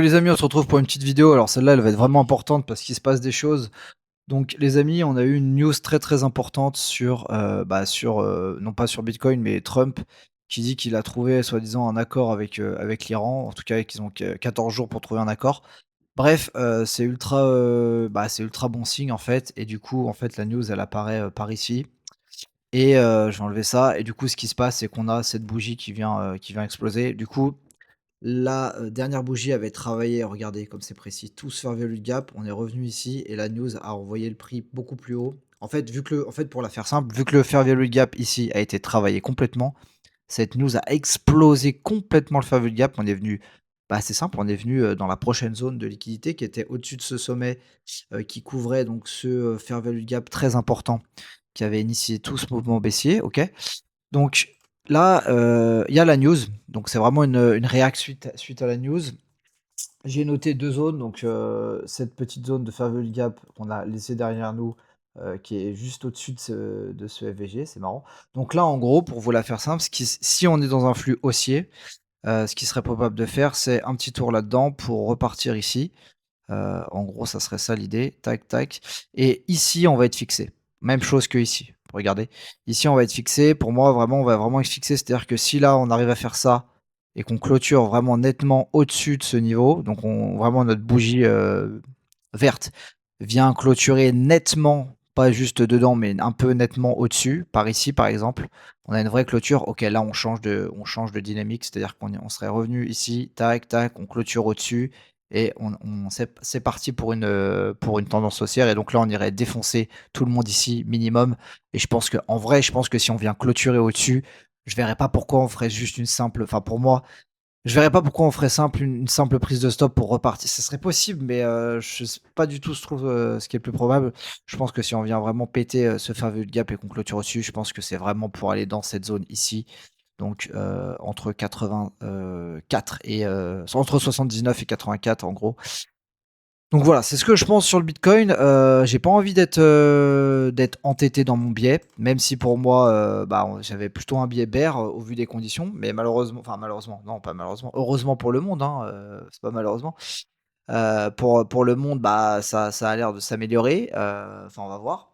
Les amis, on se retrouve pour une petite vidéo. Alors celle-là, elle va être vraiment importante parce qu'il se passe des choses. Donc les amis, on a eu une news très très importante sur, non pas sur Bitcoin, mais Trump qui dit qu'il a trouvé soi-disant un accord avec l'Iran. En tout cas, qu'ils ont que 14 jours pour trouver un accord. Bref, c'est ultra bon signe en fait. Et du coup, en fait, la news, elle apparaît par ici. Et je vais enlever ça. Et du coup, ce qui se passe, c'est qu'on a cette bougie qui vient exploser. Du coup, la, dernière bougie avait travaillé, regardez comme c'est précis, tout ce fair value gap, on est revenu ici et la news a envoyé le prix beaucoup plus haut. En fait, pour la faire simple, vu que le fair value gap ici a été travaillé complètement, cette news a explosé complètement le fair value gap. On est venu, c'est simple, on est venu, dans la prochaine zone de liquidité qui était au-dessus de ce sommet, qui couvrait donc ce, fair value gap très important qui avait initié tout ce mouvement baissier, OK? Donc là, il y a la news, donc c'est vraiment une réac suite à la news. J'ai noté 2 zones, donc cette petite zone de fair value gap qu'on a laissée derrière nous, qui est juste au-dessus de ce FVG, c'est marrant. Donc là, en gros, pour vous la faire simple, si on est dans un flux haussier, ce qui serait probable de faire, c'est un petit tour là-dedans pour repartir ici. En gros, ça serait ça l'idée. Tac, tac. Et ici, on va être fixé. Même chose que ici. Regardez. Ici, on va être fixé. Pour moi, vraiment, on va vraiment être fixé. C'est-à-dire que si là, on arrive à faire ça et qu'on clôture vraiment nettement au-dessus de ce niveau, donc vraiment notre bougie verte vient clôturer nettement, pas juste dedans, mais un peu nettement au-dessus, par ici, par exemple. On a une vraie clôture. Ok, là, on change de dynamique. C'est-à-dire qu'on serait revenu ici, tac, tac, on clôture au-dessus et c'est parti pour une tendance haussière. Et donc là, on irait défoncer tout le monde ici, minimum. Et en vrai, je pense que si on vient clôturer au-dessus, je verrais pas pourquoi on ferait juste une simple. Enfin, pour moi, je verrais pas pourquoi on ferait une simple prise de stop pour repartir. Ce serait possible, mais je sais pas du tout, je trouve, ce qui est le plus probable. Je pense que si on vient vraiment péter ce fameux gap et qu'on clôture au-dessus, je pense que c'est vraiment pour aller dans cette zone ici. Donc entre 84 et entre 79 et 84 en gros. Donc voilà, c'est ce que je pense sur le Bitcoin. J'ai pas envie d'être entêté dans mon biais, même si pour moi, j'avais plutôt un biais bear au vu des conditions. Mais malheureusement, enfin malheureusement, non pas malheureusement, heureusement pour le monde, hein, c'est pas malheureusement. Pour le monde, ça a l'air de s'améliorer. Enfin, on va voir.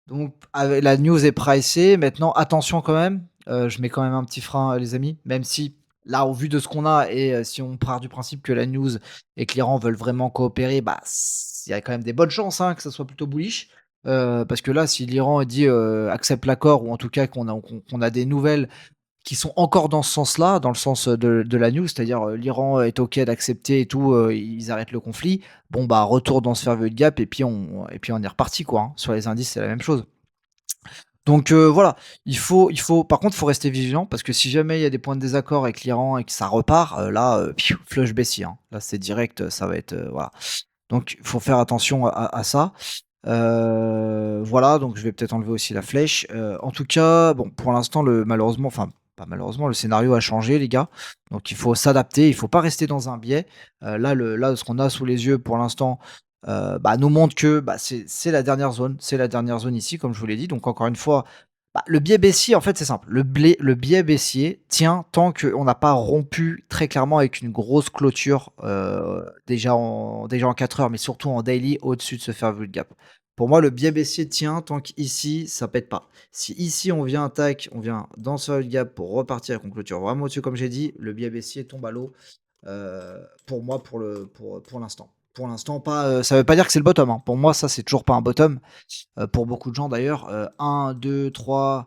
Donc, la news est pricée. Maintenant, attention quand même. Je mets quand même un petit frein, les amis. Même si, là, au vu de ce qu'on a, et si on part du principe que la news et que l'Iran veulent vraiment coopérer, il y a quand même des bonnes chances que ça soit plutôt bullish. Parce que là, si l'Iran dit accepte l'accord, ou en tout cas qu'on a des nouvelles qui sont encore dans ce sens-là, dans le sens de la news, c'est-à-dire l'Iran est OK d'accepter et tout, ils arrêtent le conflit. Bon, retour dans ce fair value gap et puis on est reparti, quoi. Hein. Sur les indices, c'est la même chose. Donc voilà, par contre, il faut rester vigilant parce que si jamais il y a des points de désaccord avec l'Iran et que ça repart, là, flush baissier. Hein. Là, c'est direct, ça va être. Voilà. Donc, il faut faire attention à ça. Voilà, donc je vais peut-être enlever aussi la flèche. En tout cas, bon, pour l'instant, malheureusement, enfin, pas malheureusement, le scénario a changé, les gars. Donc il faut s'adapter, il faut pas rester dans un biais. Là, ce qu'on a sous les yeux pour l'instant, nous montre que c'est la dernière zone. C'est la dernière zone ici, comme je vous l'ai dit. Donc encore une fois, le biais baissier, en fait, c'est simple. Le biais baissier tient tant qu'on n'a pas rompu très clairement avec une grosse clôture déjà en 4 heures, mais surtout en daily au-dessus de ce fair value gap. Pour moi, le biais baissier tient tant qu'ici, ça pète pas. Si ici, on vient on vient dans ce fair value gap pour repartir avec une clôture vraiment au-dessus, comme j'ai dit, le biais baissier tombe à l'eau pour moi pour l'instant. Pour l'instant, pas, ça veut pas dire que c'est le bottom. Hein. Pour moi, ça, c'est toujours pas un bottom. Pour beaucoup de gens d'ailleurs. 1, 2, 3,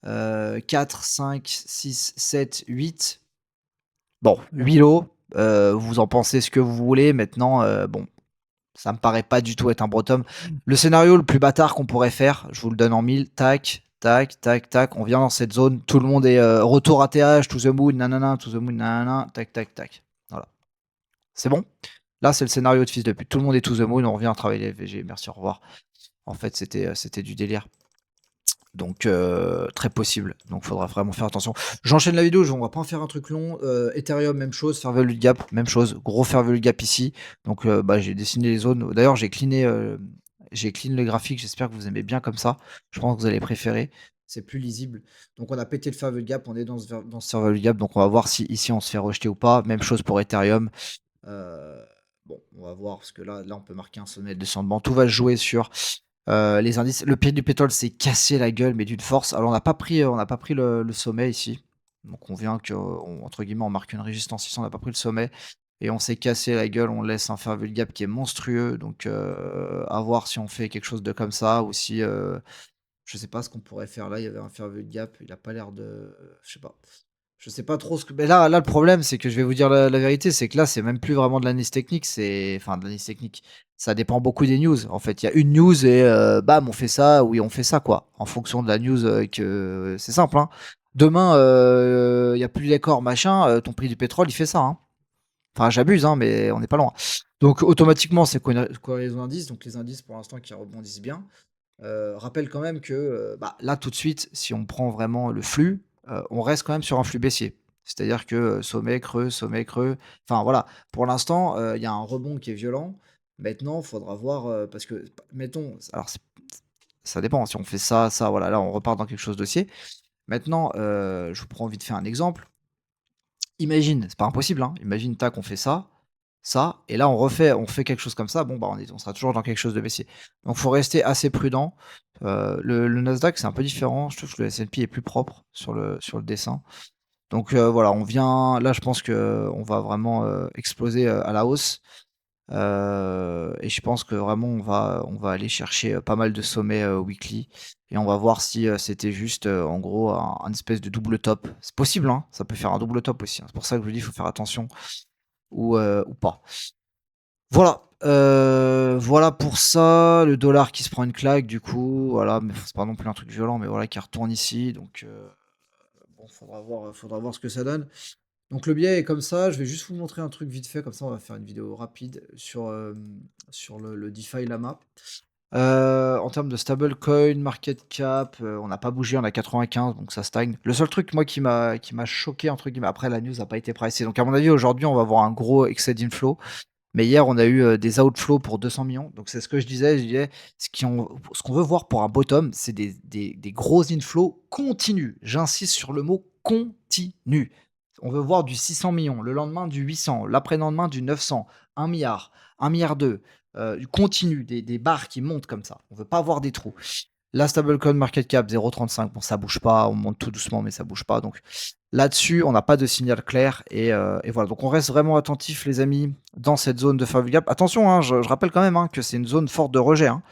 4, 5, 6, 7, 8. Bon, 8 lots. Vous en pensez ce que vous voulez. Maintenant, bon, ça me paraît pas du tout être un bottom. Le scénario le plus bâtard qu'on pourrait faire, je vous le donne en 1000. Tac, tac, tac, tac. On vient dans cette zone. Tout le monde est retour à TH, to the moon, nanana, to the moon, nanana, tac, tac, tac. Voilà. C'est bon. Là, c'est le scénario de fils de pute. Tout le monde est to the moon. On revient à travailler les FVG. Merci, au revoir. En fait, c'était du délire. Donc très possible. Donc faudra vraiment faire attention. J'enchaîne la vidéo, on va pas en faire un truc long. Ethereum, même chose, fair value gap, même chose, gros fair value gap ici. Donc j'ai dessiné les zones. D'ailleurs, j'ai clean le graphique, j'espère que vous aimez bien comme ça. Je pense que vous allez préférer. C'est plus lisible. Donc on a pété le fair value gap, on est dans ce fair value gap. Donc on va voir si ici on se fait rejeter ou pas. Même chose pour Ethereum. Heu, bon, on va voir parce que là, on peut marquer un sommet, descendement. Tout va se jouer sur, les indices. Le prix du pétrole s'est cassé la gueule, mais d'une force. Alors on n'a pas pris le sommet ici. Donc on vient que on entre guillemets, «on marque une résistance» ici, on n'a pas pris le sommet et on s'est cassé la gueule. On laisse un fair value gap qui est monstrueux. Donc à voir si on fait quelque chose de comme ça ou si, je sais pas ce qu'on pourrait faire là. Il y avait un fair value gap, il a pas l'air de je sais pas. Je sais pas trop ce que mais là, le problème, c'est que je vais vous dire la vérité, c'est que là, c'est même plus vraiment de l'analyse technique, c'est enfin de l'analyse technique. Ça dépend beaucoup des news. En fait, il y a une news et bam, on fait ça, oui, on fait ça, quoi. En fonction de la news, que c'est simple, hein. Demain, il y a plus d'accord, machin, ton prix du pétrole, il fait ça, hein. Enfin, j'abuse, hein, mais on n'est pas loin. Donc automatiquement, c'est corrélaison d'indices, donc les indices pour l'instant qui rebondissent bien. Rappelle quand même que, bah, là, tout de suite, si on prend vraiment le flux, on reste quand même sur un flux baissier. C'est-à-dire que, sommet, creux, enfin voilà. Pour l'instant, il y a un rebond qui est violent. Maintenant, il faudra voir, parce que mettons, alors ça dépend, si on fait ça, ça, voilà, là, on repart dans quelque chose d'haussier. Maintenant, je vous prends vite fait un exemple. Imagine, c'est pas impossible, hein, imagine tac, on fait ça, ça et là on fait quelque chose comme ça, bon bah, on sera toujours dans quelque chose de baissier. Donc faut rester assez prudent. Le Nasdaq, c'est un peu différent, je trouve que le S&P est plus propre sur le dessin. Donc voilà, on vient là je pense qu'on va vraiment, exploser, à la hausse. Et je pense que vraiment on va aller chercher, pas mal de sommets, weekly et on va voir si, c'était juste, en gros un espèce de double top. C'est possible, hein, ça peut faire un double top aussi, hein. C'est pour ça que je vous dis: «Il faut faire attention» ou pas. Voilà, voilà pour ça. Le dollar qui se prend une claque du coup, voilà, mais c'est pas non plus un truc violent, mais voilà qui retourne ici donc bon faudra voir ce que ça donne. Donc le biais est comme ça, je vais juste vous montrer un truc vite fait, comme ça on va faire une vidéo rapide sur, sur le DeFi Llama. En termes de stablecoin, market cap, on n'a pas bougé, on a 95 donc ça stagne. Le seul truc moi qui m'a «choqué» entre guillemets, après la news n'a pas été pricée, donc à mon avis aujourd'hui on va avoir un gros excès d'inflow. Mais hier, on a eu, des outflows pour 200 millions. Donc c'est ce que je disais, ce qu'on veut voir pour un bottom, c'est des gros inflows continus. J'insiste sur le mot continu. On veut voir du 600 millions, le lendemain du 800, l'après-lendemain du 900, 1 000 000, 1 000 000 du continu, des barres qui montent comme ça. On veut pas voir des trous. La stablecoin market cap 0,35, bon ça bouge pas, on monte tout doucement mais ça bouge pas donc là-dessus on n'a pas de signal clair et voilà donc on reste vraiment attentif les amis dans cette zone de fair value gap. Attention hein, je rappelle quand même hein, que c'est une zone forte de rejet, hein.